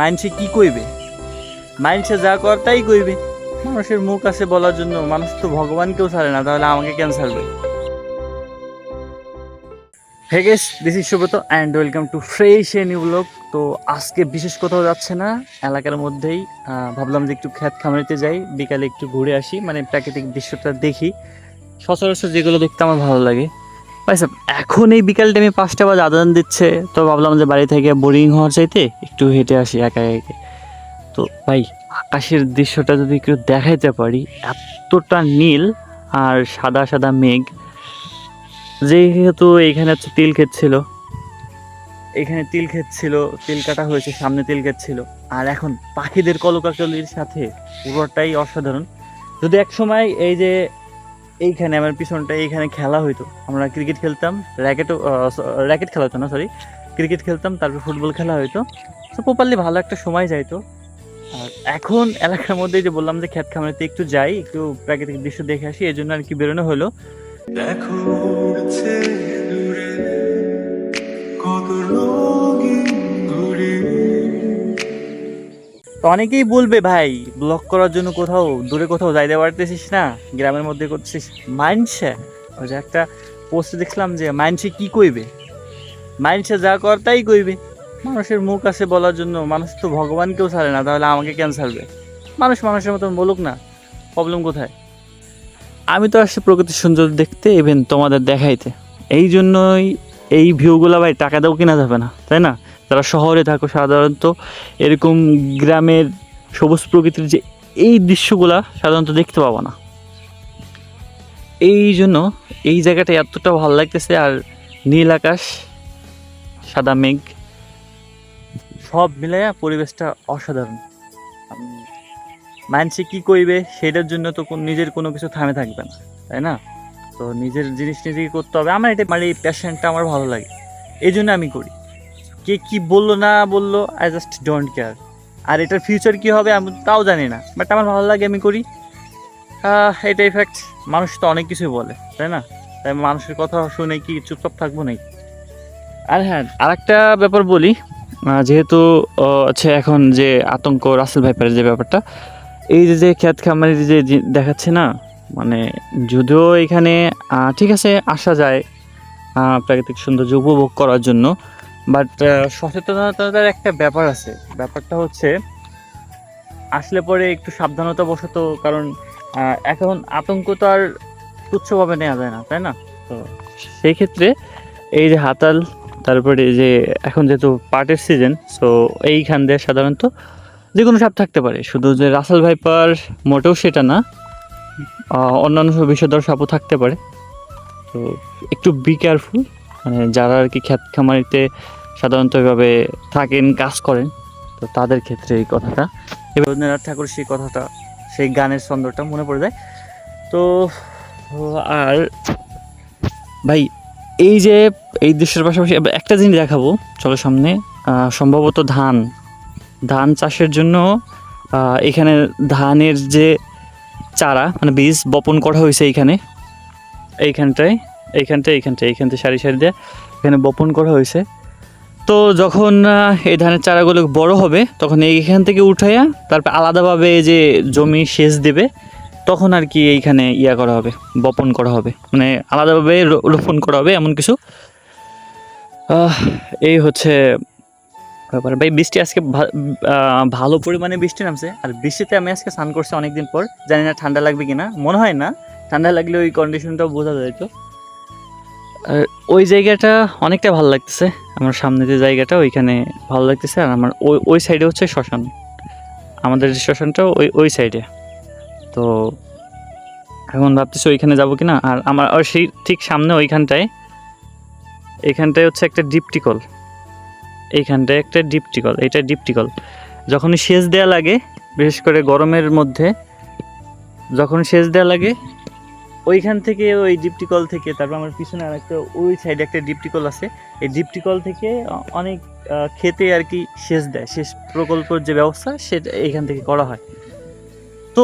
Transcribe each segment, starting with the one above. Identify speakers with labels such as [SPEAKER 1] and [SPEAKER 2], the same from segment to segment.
[SPEAKER 1] মানুষে কি কইবে? মানুষে যা কর তাই কইবে। মানুষের মুখ আছে বলার জন্য, মানুষ তো ভগবানকেও ছাড়ে না, তাহলে আমাকে কেন ছাড়বে? Hey guys, this is Subrata and welcome to fresh a new blog. তো আজকে বিশেষ কোথাও যাচ্ছে না, এলাকার মধ্যেই ভাবলাম যে একটু ক্ষেত খামারিতে যাই, বিকালে একটু ঘুরে আসি, মানে প্রাকৃতিক দৃশ্যটা দেখি। সচরাচর যেগুলো দেখতে আমার ভালো লাগে। ভাই সাহেব, এখন এই বিকাল টাইমে 5টা বাজে আজান দিচ্ছে, তো ভাবলাম যে বাড়ি থেকে বোরিং হওয়ার চাইতে একটু হেঁটে আসি একা একা। তো ভাই, আকাশের দৃশ্যটা যদি একটু দেখাইতে পারি, এতটা নীল আর সাদা সাদা মেঘ। যেহেতু এইখানে হচ্ছে তিল ক্ষেত ছিল, এখানে তিল ক্ষেত ছিল, তিল কাটা হয়েছে, সামনে তিল ক্ষেত ছিল, আর এখন পাখিদের কলকাকলির সাথে পুরোটাই অসাধারণ। যদি এক সময় এই যে এইখানে আমার পিছনটা এইখানে খেলা হইতো, আমরা ক্রিকেট খেলতাম, র্যাকেট খেলা হতো না, সরি, ক্রিকেট খেলতাম, তারপর ফুটবল খেলা হইতো, তো প্রপারলি ভালো একটা সময় যাইতো। আর এখন এলাকার মধ্যে যে বললাম যে ক্ষেত খামারিতে একটু যাই, একটু প্রাকৃতিক দৃশ্য দেখে আসি, এই জন্য আর কি বেরোনো হলো।
[SPEAKER 2] দেখো উড়ছে দূরে কত রঙিন ঘুড়ি।
[SPEAKER 1] তো অনেকেই বলবে, ভাই ব্লগ করার জন্য কোথাও দূরে কোথাও যাইতে পারতেছিস না, গ্রামের মধ্যে করতেছিস। মাইনসে ওই যে একটা পোস্টে দেখলাম যে মাইনসে কি কইবে? মাইনসে যা কর তাই কইবে। মানুষের মুখ আছে বলার জন্য, মানুষ তো ভগবানকেও ছাড়ে না, তাহলে আমাকে কেন ছাড়বে? মানুষ মানুষের মতন বলুক না, প্রবলেম কোথায়? আমি তো আসছি প্রকৃতির সৌন্দর্য দেখতে, ইভেন তোমাদের দেখাইতে। এই জন্যই এই ভিউগুলো ভাই টাকা দাও কিনা যাবে না, তাই না? যারা শহরে থাকো সাধারণত এরকম গ্রামের সবুজ প্রকৃতির যে এই দৃশ্যগুলা সাধারণত দেখতে পাবো না। এই জন্য এই জায়গাটা এতটা ভালো লাগতেছে, আর নীল আকাশ, সাদা মেঘ, সব মিলাইয়া পরিবেশটা অসাধারণ। মানুষে কি কইবে সেটার জন্য তো নিজের কোনো কিছু থামে থাকবে না, তাই না? তো নিজের জিনিস নিজেকে করতে হবে। আমার এটা মানে এই প্যাশনটা আমার ভালো লাগে, এই জন্য আমি করি। কে কি বললো না বললো, আই জাস্ট ডোন্ট কেয়ার। আর এটার ফিউচার কি হবে আমি তাও জানি না, বাট আমার ভালো লাগে, আমি করি। এটাই ফ্যাক্ট। মানুষ তো অনেক কিছুই বলে, তাই না? তাই মানুষের কথা শুনে কি চুপচাপ থাকবো নাকি? আর হ্যাঁ, আর একটা ব্যাপার বলি, যেহেতু হচ্ছে এখন যে আতঙ্ক রাসেল ভাইপারের যে ব্যাপারটা, এই যে ক্ষেত খামারির যে দেখাচ্ছে না, মানে যদিও এখানে ঠিক আছে আসা যায় প্রাকৃতিক সৌন্দর্য উপভোগ করার জন্য, বাট সচেতনতার একটা ব্যাপার আছে। ব্যাপারটা হচ্ছে আসলে পরে একটু সাবধানতা বশত, কারণ এখন আতঙ্ক তো আর তুচ্ছভাবে নেওয়া যায় না, তাই না? তো সেই ক্ষেত্রে এই যে হাতাল, তারপরে এই যে এখন যেহেতু পাটের সিজন, সো এইখান দিয়ে সাধারণত যে কোনো সাপ থাকতে পারে। শুধু যে রাসেল ভাইপার মোটেও সেটা না, অন্যান্য সব বিষধর সাপও থাকতে পারে। তো একটু বি কেয়ারফুল, মানে যারা আর কি ক্ষেত খামারিতে সাধারণত এভাবে থাকেন, কাজ করেন, তো তাদের ক্ষেত্রে এই কথাটা, রবীন্দ্রনাথ ঠাকুর সেই কথাটা, সেই গানের ছন্দটা মনে পড়ে যায়। তো আর ভাই, এই যে এই দৃশ্যের পাশাপাশি একটা জিনিস দেখাবো, চলো সামনে। সম্ভবত ধান চাষের জন্য এখানে ধানের যে চারা, মানে বীজ বপন করা হয়েছে এইখানটায় সারি সারি দিয়ে এখানে বপন করা হয়েছে। তো যখন এই ধানের চারাগুলো বড় হবে, তখন এইখান থেকে উঠাইয়া তারপর আলাদাভাবে যে জমি সেচ দেবে, তখন আর কি এইখানে করা হবে, বপন করা হবে, মানে আলাদাভাবে রোপণ করা হবে, এমন কিছু। এই হচ্ছে ব্যাপার। ভাই বৃষ্টি আজকে ভালো পরিমাণে বৃষ্টি নামছে, আর বৃষ্টিতে আমি আজকে স্নান করছি অনেকদিন পর। জানি না ঠান্ডা লাগবে কিনা, মনে হয় না। ঠান্ডা লাগলে ওই কন্ডিশনটাও বোঝা যেত। আর ওই জায়গাটা অনেকটা ভালো লাগতেছে, আমার সামনে যে জায়গাটা ওইখানে ভালো লাগতেছে। আর আমার ওই সাইডে হচ্ছে শ্মশান, আমাদের যে শ্মশানটা ওই সাইডে। তো এখন ভাবতেছি ওইখানে যাবো কিনা। আর আমার সেই ঠিক সামনে এইখানটায় হচ্ছে একটা ডিপটিকল, এইখানটায় একটা ডিপটিকল, এটা ডিপটিকল। যখনই সেচ দেওয়া লাগে, বিশেষ করে গরমের মধ্যে যখন সেচ দেওয়া লাগে, ওইখান থেকে, ওই ডিপটিকল থেকে, তারপর আমার পিছনে আর একটা ওই সাইডে একটা ডিপটিকল আছে, এই ডিপটিকল থেকে অনেক খেতে আর কি সেচ দেয়, সেচ প্রকল্পের যে ব্যবস্থা সেটা এইখান থেকে করা হয়। তো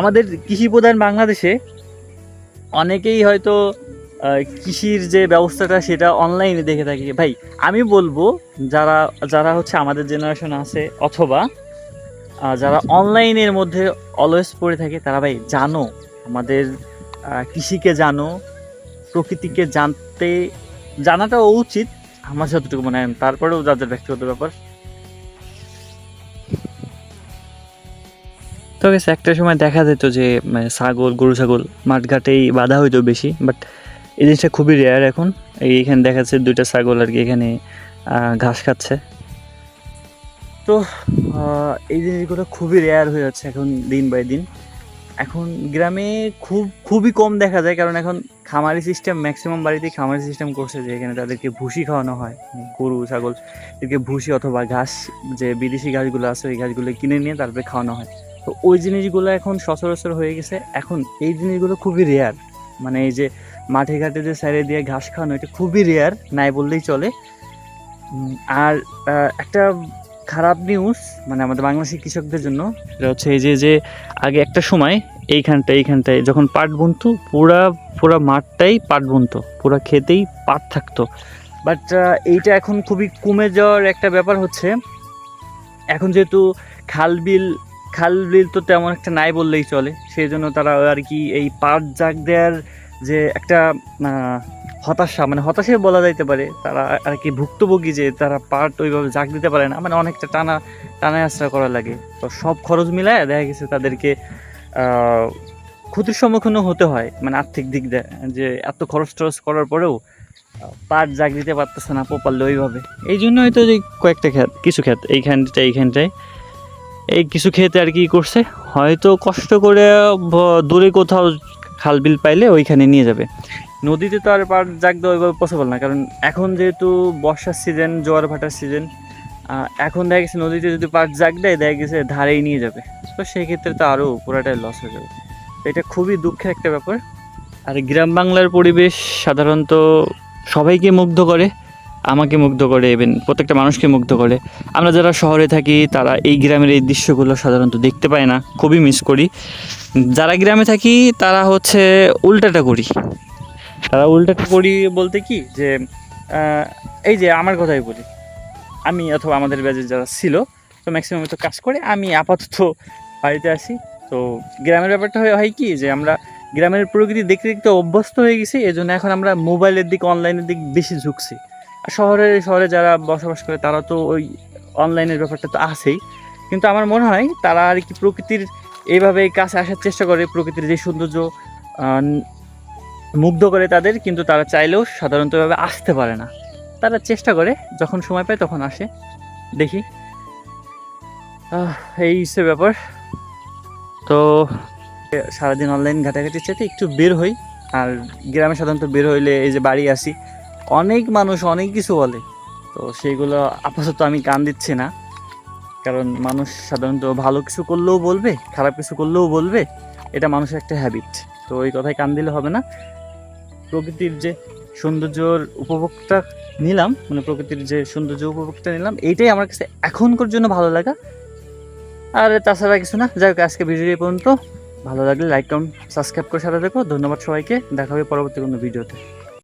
[SPEAKER 1] আমাদের কৃষি প্রধান বাংলাদেশে অনেকেই হয়তো কৃষির যে ব্যবস্থাটা সেটা অনলাইনে দেখে থাকি ভাই। আমি বলবো যারা যারা হচ্ছে আমাদের জেনারেশন আছে অথবা যারা অনলাইনের মধ্যে অলওয়েজ পড়ে থাকে, তারা ভাই জানো আমাদের কৃষিকে জানো, প্রকৃতিকে জানাটাও উচিত আমার যতটুকু মনে হয়। তারপরেও যাদের ব্যক্তিগত ব্যাপার। তো গেছে একটা সময় দেখা যেত যে ছাগল গরু ছাগল মাঠঘাটেই বাঁধা হইতো বেশি, বাট এই জিনিসটা খুবই রেয়ার এখন। এইখানে দেখা যাচ্ছে 2টা ছাগল আর কি এখানে ঘাস খাচ্ছে। তো এই জিনিসগুলো খুবই রেয়ার হয়ে যাচ্ছে এখন দিন বাই দিন। এখন গ্রামে খুবই কম দেখা যায়, কারণ এখন খামারি সিস্টেম, ম্যাক্সিমাম বাড়িতেই খামারি সিস্টেম করছে, যে এখানে তাদেরকে ভুসি খাওয়ানো হয়, গরু ছাগল এদেরকে ভুসি অথবা ঘাস, যে বিদেশি ঘাসগুলো আছে ওই ঘাসগুলো কিনে নিয়ে তারপরে খাওয়ানো হয়। তো ওই জিনিসগুলো এখন সচরাচর হয়ে গেছে। এখন এই জিনিসগুলো খুবই রেয়ার, মানে এই যে মাঠে ঘাটে যে সাইডে দিয়ে ঘাস খাওয়ানো, এটা খুবই রেয়ার, নাই বললেই চলে। আর একটা খারাপ নিউজ মানে আমাদের বাংলাদেশি কৃষকদের জন্য, সেটা হচ্ছে এই যে আগে একটা সময় এইখানটায় যখন পাট বুনতো, পুরা মাঠটাই পাট বুনতো, পুরা ক্ষেতেই পাট থাকতো। বাট এইটা এখন খুবই কমে যাওয়ার একটা ব্যাপার হচ্ছে। এখন যেহেতু খাল বিল তো তেমন একটা নাই বললেই চলে, সেই জন্য তারা আর কি এই পাট জাগ দেওয়ার যে একটা হতাশাই বলা যাইতে পারে, তারা আর কি ভুক্তভোগী, যে তারা পাট ওইভাবে জাগ দিতে পারে না, মানে অনেকটা টানা আশ্রা করা লাগে। তো সব খরচ মিলায় দেখা গেছে তাদেরকে ক্ষতির সম্মুখীনও হতে হয়, মানে আর্থিক দিক দিয়ে, যে এত খরচ টরচ করার পরেও পাট জাগ দিতে পারতেছে না প্রপারলি ওইভাবে। এই জন্য হয়তো যে কয়েকটা কিছু ক্ষেত এইখানটায় এই কিছু ক্ষেতে আর কি করছে, হয়তো কষ্ট করে দূরে কোথাও খাল বিল পাইলে ওইখানে নিয়ে যাবে। নদীতে তো আর পাট জাগ দেওয়া ওইভাবে পসিবল না, কারণ এখন যেহেতু বর্ষার সিজন, জোয়ার ভাটার সিজন, এখন দেখা গেছে নদীতে যদি পাট জাগ দেয় দেখা গেছে ধারেই নিয়ে যাবে। তো সেই ক্ষেত্রে তো আরও পুরাটাই লস হয়ে যাবে। তো এটা খুবই দুঃখের একটা ব্যাপার। আর গ্রাম বাংলার পরিবেশ সাধারণত সবাইকে মুগ্ধ করে, আমাকে মুগ্ধ করে, ইভেন প্রত্যেকটা মানুষকে মুগ্ধ করে। আমরা যারা শহরে থাকি তারা এই গ্রামের এই দৃশ্যগুলো সাধারণত দেখতে পাই না, খুবই মিস করি। যারা গ্রামে থাকি তারা হচ্ছে উল্টাটা করি বলতে কি, যে এই যে আমার কথাই বলি, আমি অথবা আমাদের ব্যাচে যারা ছিল, তো ম্যাক্সিমাম তো কাজ করে, আমি আপাতত বাড়িতে আসি। তো গ্রামের ব্যাপারটা হয় কি, যে আমরা গ্রামের প্রকৃতি দেখতে দেখতে অভ্যস্ত হয়ে গেছি, এই জন্য এখন আমরা মোবাইলের দিক, অনলাইনের দিক বেশি ঝুঁকছি। আর শহরে যারা বসবাস করে তারা তো ওই অনলাইনের ব্যাপারটা তো আছেই, কিন্তু আমার মনে হয় তারা আর কি প্রকৃতির এইভাবে কাছে আসার চেষ্টা করে, প্রকৃতির যে সৌন্দর্য মুগ্ধ করে তাদের, কিন্তু তারা চাইলেও সাধারণত এভাবে আসতে পারে না। তারা চেষ্টা করে, যখন সময় পায় তখন আসে, দেখি। এই হচ্ছে ব্যাপার। তো সারাদিন অনলাইন ঘাটাঘাটির চাইতে একটু বের হই। আর গ্রামে সাধারণত বের হইলে এই যে বাড়ি আসি, অনেক মানুষ অনেক কিছু বলে, তো সেইগুলো আপাতত আমি কান দিচ্ছি না, কারণ মানুষ সাধারণত ভালো কিছু করলেও বলবে, খারাপ কিছু করলেও বলবে, এটা মানুষের একটা হ্যাবিট। তো ওই কথায় কান দিলে হবে না। প্রকৃতির যে সৌন্দর্যর উপভোগটা নিলাম, মানে প্রকৃতির যে সৌন্দর্য উপভোগটা নিলাম, এইটাই আমার কাছে এখনকার জন্য ভালো লাগা, আর তাছাড়া কিছু না। যাই হোক, আজকে ভিডিও এই পর্যন্ত। ভালো লাগলে লাইক, কমেন্ট, সাবস্ক্রাইব করে সাথে দেখো। ধন্যবাদ সবাইকে, দেখা হবে পরবর্তী কোনো ভিডিওতে।